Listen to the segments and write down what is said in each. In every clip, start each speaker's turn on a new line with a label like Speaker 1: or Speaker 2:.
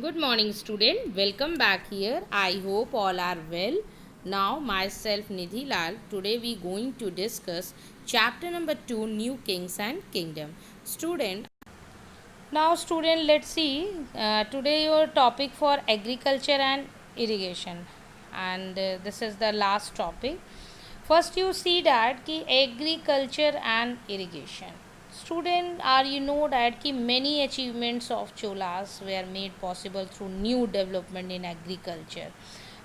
Speaker 1: Good morning student. Welcome back here. I hope all are well. Now myself Nidhi Lal. Today we going to discuss chapter number 2, New Kings and Kingdom. Student, let's see. Today your topic for agriculture and irrigation, and this is the last topic. First you see that ki agriculture and irrigation. Student, are you know that ki many achievements of Cholas were made possible through new development in agriculture.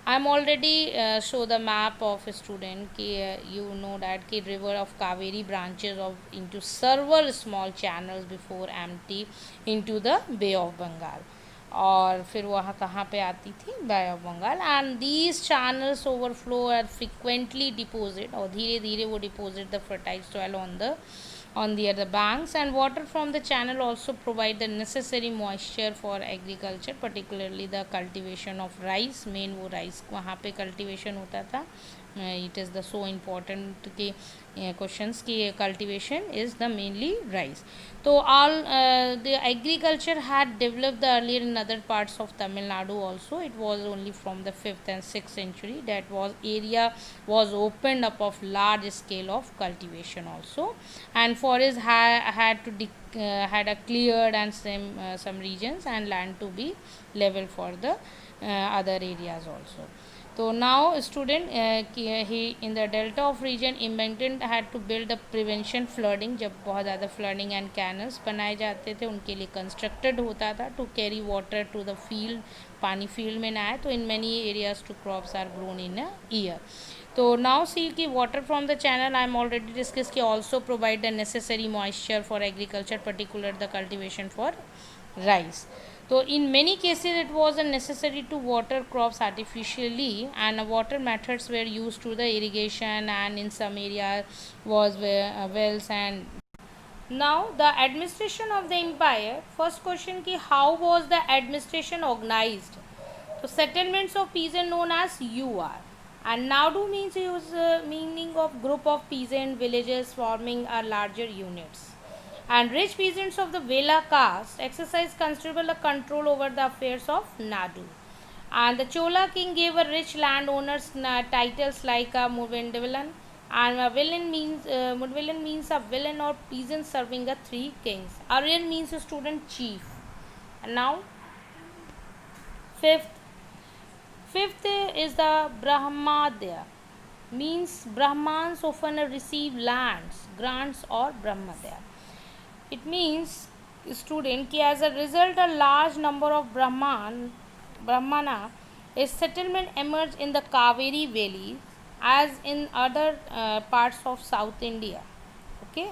Speaker 1: I'm already show the map of a student ki you know that ki river of Kaveri branches of into several small channels before empty into the Bay of Bengal. और फिर वहाँ कहाँ पे आती थी, bay of Bengal. And these channels overflow are frequently deposit, और धीरे धीरे वो deposit the fertile soil on the other banks, and water from the channel also provide the necessary moisture for agriculture, particularly the cultivation of rice. Main वो rice वहाँ पे cultivation होता था. It is the so important कि questions कि cultivation is the mainly rice. So all the agriculture had developed the earlier in other parts of Tamil Nadu also. It was only from the 5th and 6th century that was area was opened up of large scale of cultivation also, and forest had to had a cleared and some regions and land to be level for the other areas also. So now student he in the delta of region embankment had to build a prevention flooding. जब बहुत ज़्यादा flooding and canals बनाए जाते थे उनके लिए constructed होता था to carry water to the field. पानी field में ना आए, तो in many areas to crops are grown in a year. So now see कि water from the channel I am already discussed कि also provide the necessary moisture for agriculture, particular the cultivation for rice. So in many cases it was necessary to water crops artificially, and water methods were used to the irrigation, and in some areas was wells. And now the administration of the empire. First question ki how was the administration organized? So settlements of peasant known as UR, and Nadu means meaning of group of peasant villages forming a larger units, and rich peasants of the Vela caste exercised considerable control over the affairs of Nadu. And the Chola king gave a rich landowners titles like Muvendavilan, and a villain means Mudvillain means a villain or peasant serving a three kings. Aryan means a student chief. And now fifth fifth is the Brahmadya, means Brahmans often receive lands, grants or Brahmadya. It means student कि as a result a large number of Brahmana a settlement emerged in the Kaveri Valley as in other parts of South India. Okay,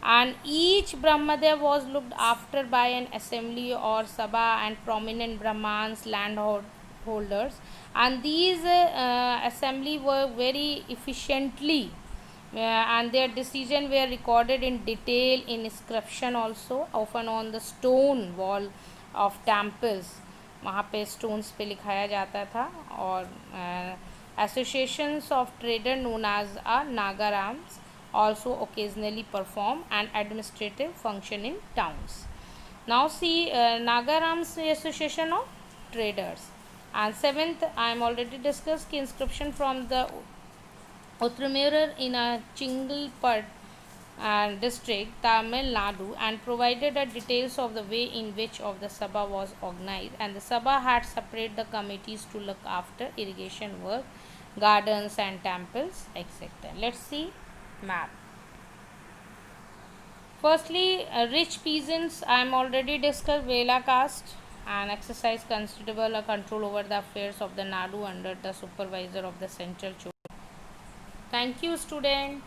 Speaker 1: and each Brahmadeva was looked after by an assembly or sabha and prominent Brahmans landholders, and these assembly were very efficiently and their decision were recorded in detail in inscription also, often on the stone wall of temples. वहाँ पे stones पे लिखाया जाता था. और associations of trader known as nagarams also occasionally perform an administrative function in towns. Now see nagarams association of traders. And seventh I am already discussed ki inscription from the Uttaramurar in a Chingalpad district, Tamil Nadu, and provided the details of the way in which of the Sabha was organized, and the Sabha had separate the committees to look after irrigation work, gardens and temples, etc. Let's see map. Firstly, rich peasants I am already discussed Vela caste and exercise considerable control over the affairs of the Nadu under the supervisor of the central. Thank you student.